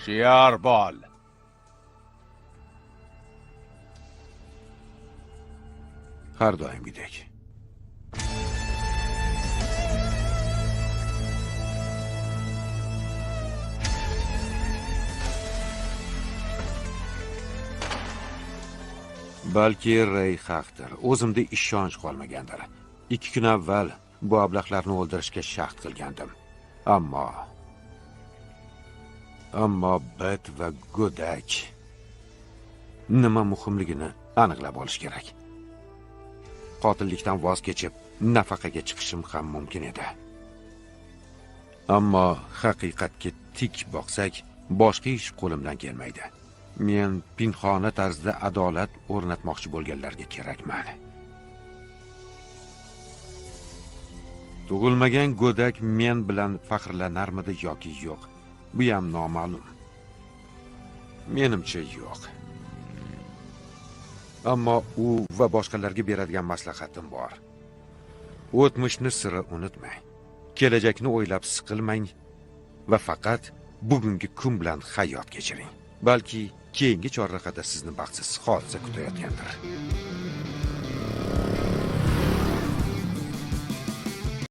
Hushyor bo'l. Har doimgidek. Balki Rey haqdir. O'zimda ishonch qolmagandir. 2 kun avval bu ablahlarni o'ldirishga shart qilgandim. Ammo Bet va go'dak nima muhimligini aniqlab olish kerak. Qotillikdan voz kechib, nafaqaga chiqishim ham mumkin edi. Ammo haqiqatga tik boqsak, boshqa ish qo'limdan kelmaydi. Men pinxona tarzda adolat o'rnatmoqchi bo'lganlarga kerakman. Tug'ilmagan go'dak men bilan faxrlanarmidi yoki yo'q? Bu ham noma'lum. Menimcha yo'q. Ammo u va boshqalarga beradigan maslahatim bor. O'tmishni sira unutmang. Kelajakni o'ylab siqilmang va faqat bugungi kun bilan hayot kechiring. Balki keyingi chorrahada sizni baxtsiz hodisa kutayotgandir.